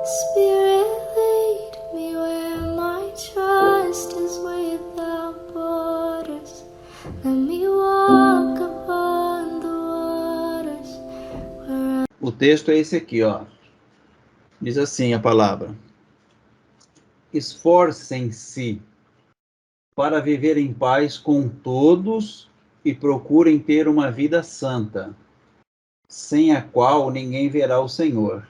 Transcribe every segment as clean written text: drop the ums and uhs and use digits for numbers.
Spirit, lead me where my trust is without borders. Let me walk upon the waters. O texto é esse aqui, ó. Diz assim a palavra: esforcem-se para viver em paz com todos e procurem ter uma vida santa, sem a qual ninguém verá o Senhor.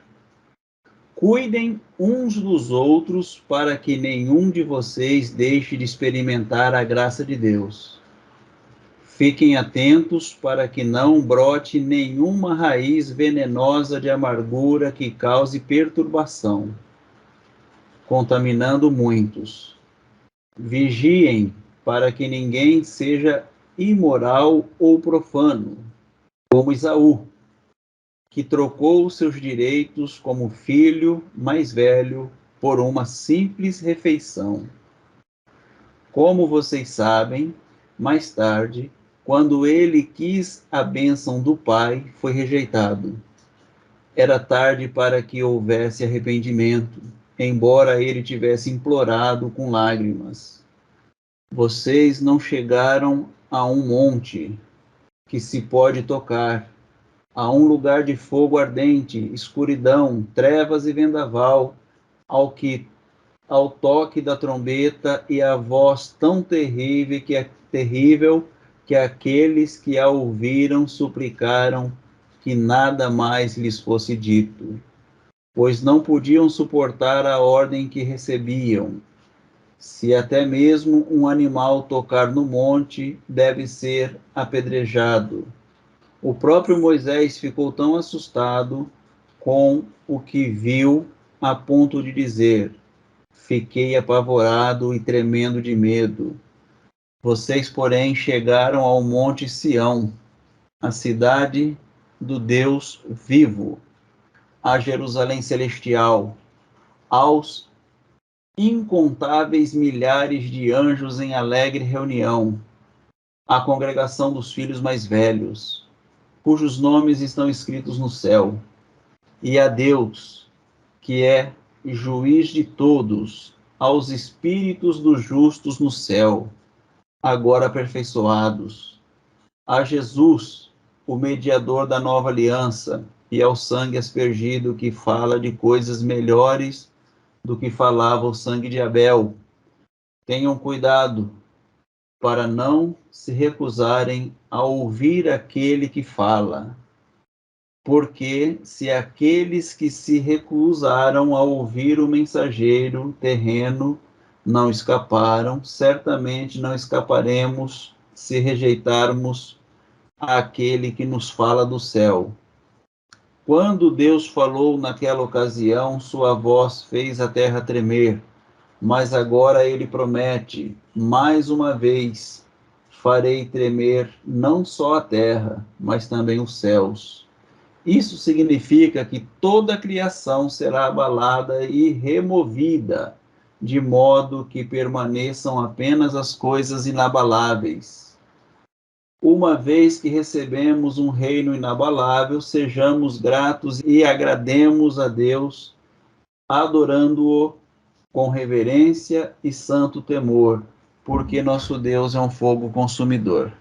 Cuidem uns dos outros para que nenhum de vocês deixe de experimentar a graça de Deus. Fiquem atentos para que não brote nenhuma raiz venenosa de amargura que cause perturbação, contaminando muitos. Vigiem para que ninguém seja imoral ou profano, como Esaú, que trocou seus direitos como filho mais velho por uma simples refeição. Como vocês sabem, mais tarde, quando ele quis a bênção do pai, foi rejeitado. Era tarde para que houvesse arrependimento, embora ele tivesse implorado com lágrimas. Vocês não chegaram a um monte que se pode tocar, a um lugar de fogo ardente, escuridão, trevas e vendaval, ao toque da trombeta e a voz tão terrível que aqueles que a ouviram suplicaram que nada mais lhes fosse dito, pois não podiam suportar a ordem que recebiam. Se até mesmo um animal tocar no monte, deve ser apedrejado. O próprio Moisés ficou tão assustado com o que viu, a ponto de dizer: fiquei apavorado e tremendo de medo. Vocês, porém, chegaram ao Monte Sião, a cidade do Deus vivo, a Jerusalém celestial, aos incontáveis milhares de anjos em alegre reunião, à congregação dos filhos mais velhos, cujos nomes estão escritos no céu, e a Deus, que é juiz de todos, aos espíritos dos justos no céu, agora aperfeiçoados, a Jesus, o mediador da nova aliança, e ao sangue aspergido que fala de coisas melhores do que falava o sangue de Abel. Tenham cuidado para não se recusarem a ouvir aquele que fala, porque se aqueles que se recusaram a ouvir o mensageiro terreno não escaparam, certamente não escaparemos se rejeitarmos aquele que nos fala do céu. Quando Deus falou naquela ocasião, sua voz fez a terra tremer, mas agora ele promete, mais uma vez, farei tremer não só a terra, mas também os céus. Isso significa que toda a criação será abalada e removida, de modo que permaneçam apenas as coisas inabaláveis. Uma vez que recebemos um reino inabalável, sejamos gratos e agrademos a Deus, adorando-o com reverência e santo temor, porque nosso Deus é um fogo consumidor.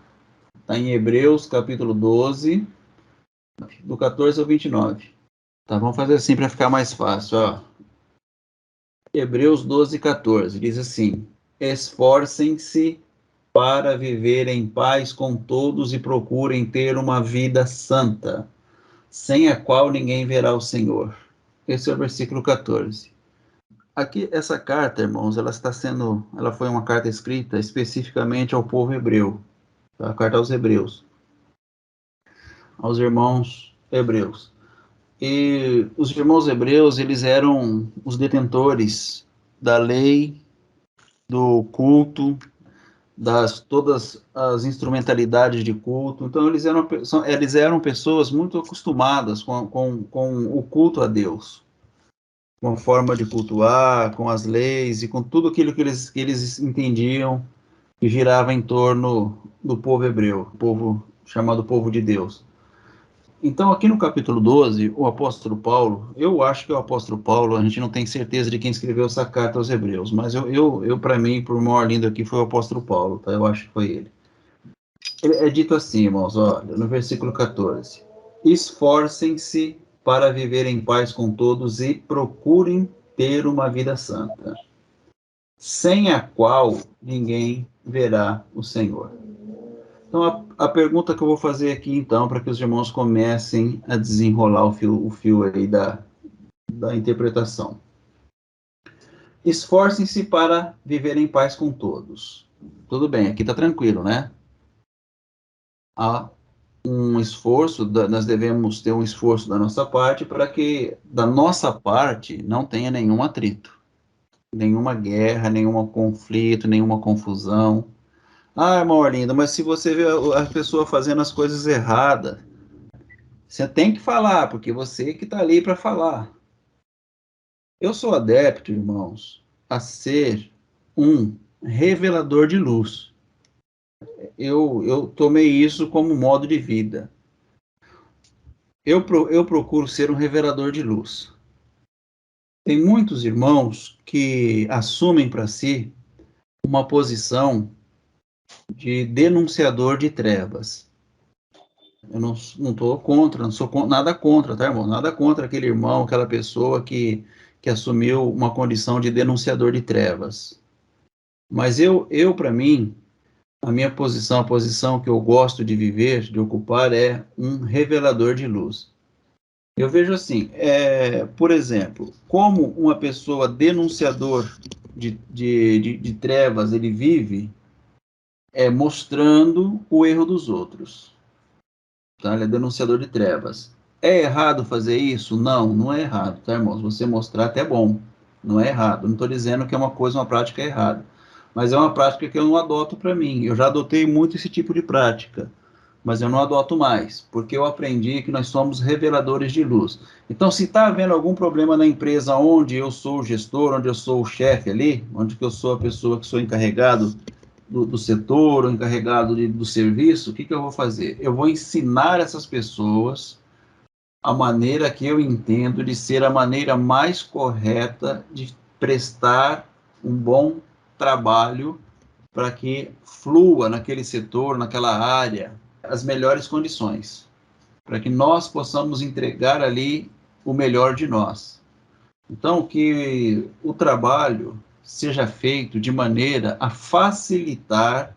Está em Hebreus, capítulo 12, do 14 ao 29. Tá, vamos fazer assim para ficar mais fácil, ó. Hebreus 12, 14, diz assim: esforcem-se para viver em paz com todos e procurem ter uma vida santa, sem a qual ninguém verá o Senhor. Esse é o versículo 14. Aqui, essa carta, irmãos, ela foi uma carta escrita especificamente ao povo hebreu, tá? A carta aos hebreus, aos irmãos hebreus. E os irmãos hebreus, eles eram os detentores da lei, do culto, todas as instrumentalidades de culto. Então, eles eram pessoas muito acostumadas com o culto a Deus, com a forma de cultuar, com as leis e com tudo aquilo que eles entendiam que girava em torno do povo hebreu, o povo chamado povo de Deus. Então, aqui no capítulo 12, o apóstolo Paulo, eu acho que é o apóstolo Paulo, a gente não tem certeza de quem escreveu essa carta aos Hebreus, mas eu para mim, por maior lindo aqui, foi o apóstolo Paulo, tá? Eu acho que foi ele. É dito assim, irmãos, olha, no versículo 14: esforcem-se para viver em paz com todos e procurem ter uma vida santa, sem a qual ninguém verá o Senhor. Então, a pergunta que eu vou fazer aqui, então, para que os irmãos comecem a desenrolar o fio aí da interpretação. Esforcem-se para viver em paz com todos. Tudo bem, aqui está tranquilo, né? Há um esforço, nós devemos ter um esforço da nossa parte para que da nossa parte não tenha nenhum atrito, nenhuma guerra, nenhum conflito, nenhuma confusão. Ah, irmão Arlindo, mas se você vê a pessoa fazendo as coisas erradas, você tem que falar, porque você que está ali para falar. Eu sou adepto, irmãos, a ser um revelador de luz. Eu tomei isso como modo de vida. Eu procuro ser um revelador de luz. Tem muitos irmãos que assumem para si uma posição de denunciador de trevas. Eu não estou contra, não sou nada contra, tá, irmão? Nada contra aquele irmão, aquela pessoa que assumiu uma condição de denunciador de trevas. Mas eu para mim, a minha posição, a posição que eu gosto de viver, de ocupar, é um revelador de luz. Eu vejo assim, por exemplo, como uma pessoa denunciador de trevas, ele vive mostrando o erro dos outros. Tá? Ele é denunciador de trevas. É errado fazer isso? Não, não é errado, tá, irmãos? Você mostrar até é bom, não é errado. Não estou dizendo que é uma coisa, uma prática errada, mas é uma prática que eu não adoto para mim. Eu já adotei muito esse tipo de prática, mas eu não adoto mais, porque eu aprendi que nós somos reveladores de luz. Então, se está havendo algum problema na empresa onde eu sou o gestor, onde eu sou o chefe ali, onde que eu sou a pessoa que sou encarregado do setor, ou encarregado do serviço, o que eu vou fazer? Eu vou ensinar essas pessoas a maneira que eu entendo de ser a maneira mais correta de prestar um bom trabalho para que flua naquele setor, naquela área, as melhores condições, para que nós possamos entregar ali o melhor de nós. Então, que o trabalho seja feito de maneira a facilitar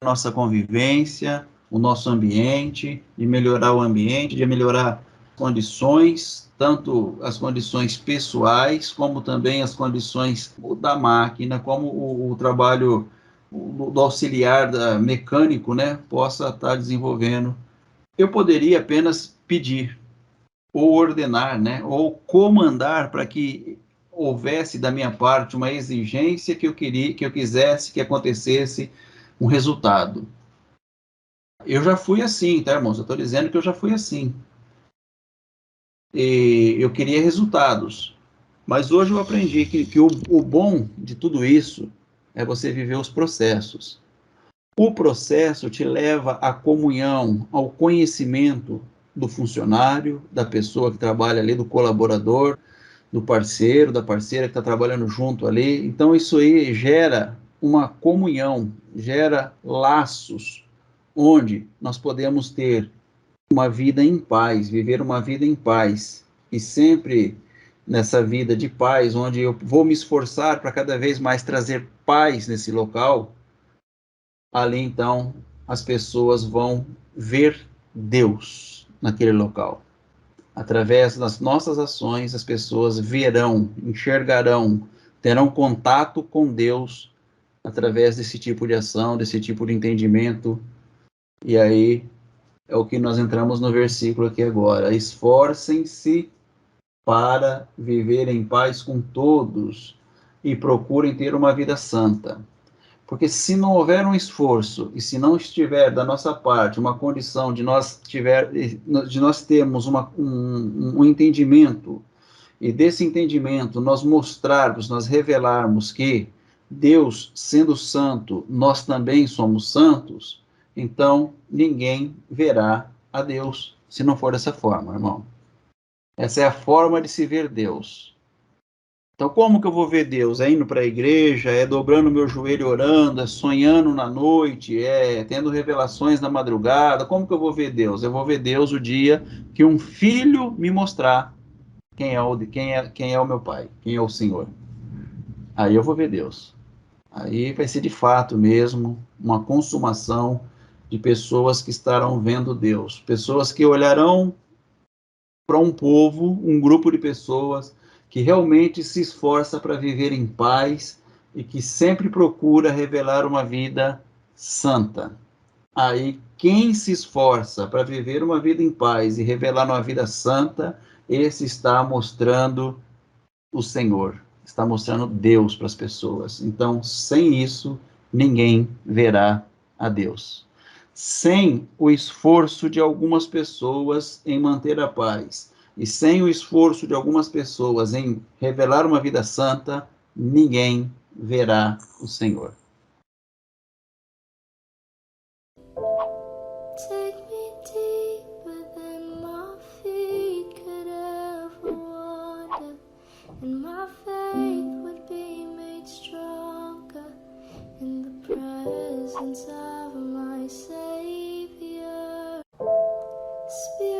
a nossa convivência, o nosso ambiente, de melhorar o ambiente, de melhorar condições, tanto as condições pessoais, como também as condições da máquina, como o trabalho do auxiliar mecânico, né, possa estar desenvolvendo. Eu poderia apenas pedir, ou ordenar, né, ou comandar para que houvesse da minha parte uma exigência que eu quisesse que acontecesse um resultado. Eu já fui assim, tá, irmãos? Eu estou dizendo que eu já fui assim. E eu queria resultados. Mas hoje eu aprendi que o bom de tudo isso é você viver os processos. O processo te leva à comunhão, ao conhecimento do funcionário, da pessoa que trabalha ali, do colaborador, do parceiro, da parceira que está trabalhando junto ali. Então, isso aí gera uma comunhão, gera laços, onde nós podemos ter uma vida em paz, viver uma vida em paz. E sempre nessa vida de paz, onde eu vou me esforçar para cada vez mais trazer paz nesse local, ali então as pessoas vão ver Deus naquele local. Através das nossas ações, as pessoas verão, enxergarão, terão contato com Deus através desse tipo de ação, desse tipo de entendimento. E aí é o que nós entramos no versículo aqui agora. Esforcem-se para viver em paz com todos e procurem ter uma vida santa. Porque se não houver um esforço e se não estiver da nossa parte uma condição de nós termos um entendimento e desse entendimento nós mostrarmos, nós revelarmos que Deus, sendo santo, nós também somos santos, então ninguém verá a Deus. se não for dessa forma, irmão. Essa é a forma de se ver Deus. Então, como que eu vou ver Deus? É indo para a igreja, é dobrando meu joelho orando, é sonhando na noite, é tendo revelações na madrugada. Como que eu vou ver Deus? Eu vou ver Deus o dia que um filho me mostrar quem é o meu pai, quem é o Senhor. Aí eu vou ver Deus. Aí vai ser de fato mesmo uma consumação de pessoas que estarão vendo Deus, pessoas que olharão para um povo, um grupo de pessoas que realmente se esforça para viver em paz e que sempre procura revelar uma vida santa. Aí, quem se esforça para viver uma vida em paz e revelar uma vida santa, esse está mostrando o Senhor, está mostrando Deus para as pessoas. Então, sem isso, ninguém verá a Deus. Sem o esforço de algumas pessoas em manter a paz e sem o esforço de algumas pessoas em revelar uma vida santa, ninguém verá o Senhor. Take me deeper than my feet could ever wander, and my faith would be made stronger in the presence of my Savior. Speak